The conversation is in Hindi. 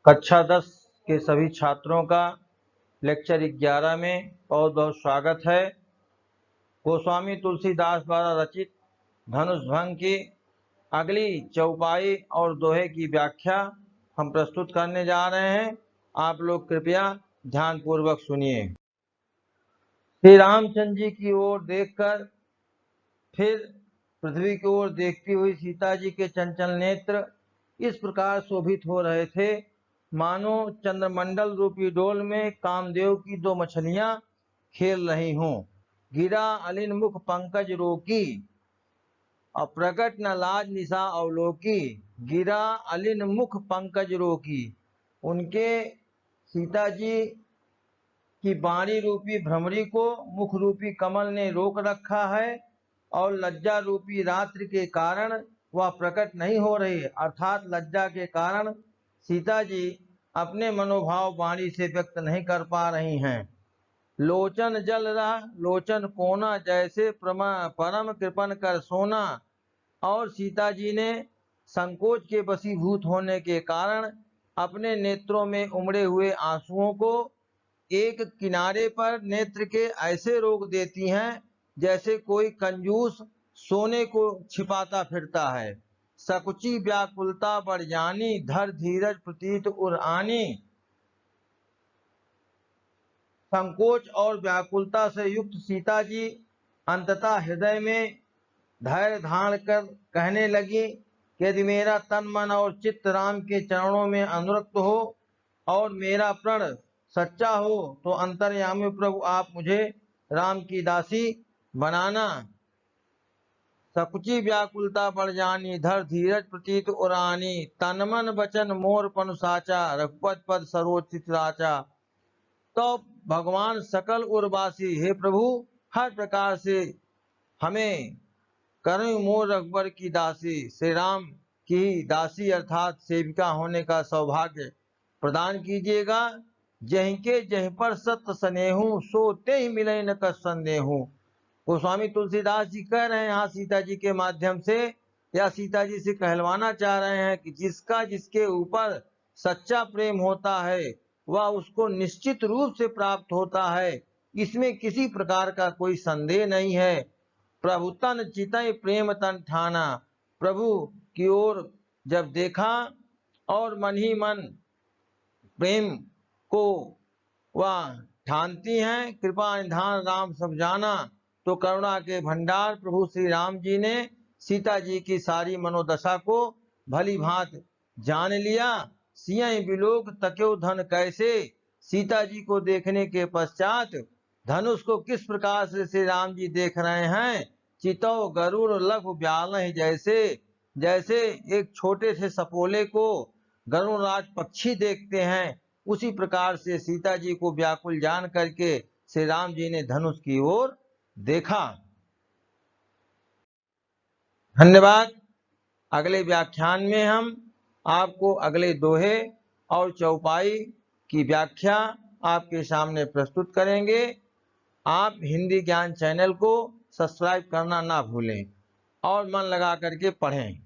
कक्षा 10 के सभी छात्रों का लेक्चर 11 में बहुत बहुत स्वागत है। गोस्वामी तुलसीदास द्वारा रचित धनुष भंग की अगली चौपाई और दोहे की व्याख्या हम प्रस्तुत करने जा रहे हैं। आप लोग कृपया ध्यानपूर्वक सुनिए। श्री रामचंद्र जी की ओर देखकर फिर पृथ्वी की ओर देखती हुई सीता जी के चंचल नेत्र इस प्रकार शोभित हो रहे थे मानो चंद्रमंडल रूपी डोल में कामदेव की दो मछलियां खेल रही हों। गिरा अलिन मुख पंकज रोकी, अप्रगट न लाज निशा अवलोकी। गिरा अलिन मुख पंकज रोकी, उनके सीता जी की बाणी रूपी भ्रमरी को मुख रूपी कमल ने रोक रखा है और लज्जा रूपी रात्रि के कारण वह प्रकट नहीं हो रही, अर्थात लज्जा के कारण सीता जी अपने मनोभाव वाणी से व्यक्त नहीं कर पा रही हैं। लोचन जल रहा लोचन कोना, जैसे परम कृपन कर सोना। और सीता जी ने संकोच के वशीभूत होने के कारण अपने नेत्रों में उमड़े हुए आंसुओं को एक किनारे पर नेत्र के ऐसे रोक देती हैं जैसे कोई कंजूस सोने को छिपाता फिरता है। सकुची व्याकुलता बढ़ जानी, धर धीरज प्रतीत उर आनी। संकोच और व्याकुलता से युक्त सीता जी अंततः हृदय में धैर्य धारण कर कहने लगी, यदि मेरा तन मन और चित्त राम के चरणों में अनुरक्त हो और मेरा प्रण सच्चा हो तो अंतर्यामी प्रभु आप मुझे राम की दासी बनाना। सकुची व्याकुलता बढ़ जानी, धर धीरज प्रतीत उरानी। तन मन वचन मोर पनु साचा, रघुपत पद सरोचित राचा। तो भगवान सकल उर्वासी, हे प्रभु हर प्रकार से हमें करुण मोर रघुबर की दासी, श्री राम की दासी अर्थात सेविका होने का सौभाग्य प्रदान कीजिएगा। जहीं के जहीं पर सत्य स्नेहू, सोते ही मिले न कस संदेहू। गोस्वामी तुलसीदास जी कह रहे हैं यहाँ सीता जी के माध्यम से, या सीता जी से कहलवाना चाह रहे हैं कि जिसका जिसके ऊपर सच्चा प्रेम होता है वह उसको निश्चित रूप से प्राप्त होता है, इसमें किसी प्रकार का कोई संदेह नहीं है। प्रभु तन चितय प्रेम तन ठाना, प्रभु की ओर जब देखा और मन ही मन प्रेम को वह ठानती हैं। कृपा निधान राम सब जाना, तो करुणा के भंडार प्रभु श्री राम जी ने सीता जी की सारी मनोदशा को भली भांति जान लिया। सियहि बिलोक तक्यो धन कैसे, सीता जी को देखने के पश्चात धनुष को किस प्रकार से श्री राम जी देख रहे हैं। चितौ गरुड़ लघु ब्यालहि जैसे, जैसे एक छोटे से सपोले को गरुड़राज पक्षी देखते हैं, उसी प्रकार से सीता जी को व्याकुल जान करके श्री राम जी ने धनुष की ओर देखा। धन्यवाद। अगले व्याख्यान में हम आपको अगले दोहे और चौपाई की व्याख्या आपके सामने प्रस्तुत करेंगे। आप हिंदी ज्ञान चैनल को सब्सक्राइब करना ना भूलें और मन लगा करके पढ़ें।